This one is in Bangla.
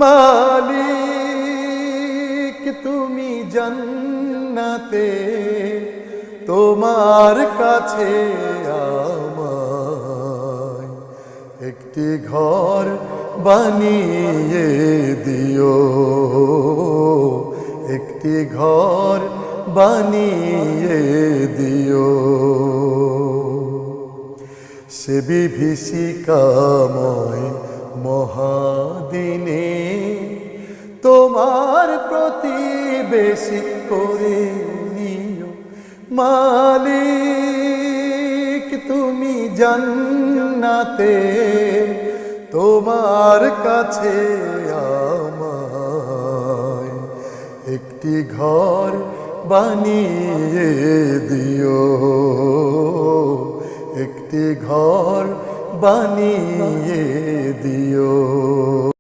মালিক তুমি জান্নাতে, তোমার কাছে আমায় একটি ঘর বানিয়ে দিও, একটি ঘর বানিয়ে দিও। সে বিভীষিকাময় মহাদিনে তোমার প্রতিবেশী করে নিও। মালিক তুমি জান্নাতে, তোমার কাছে আমায় একটি ঘর বানিয়ে দিও, একটি ঘর বানিয়ে দিও।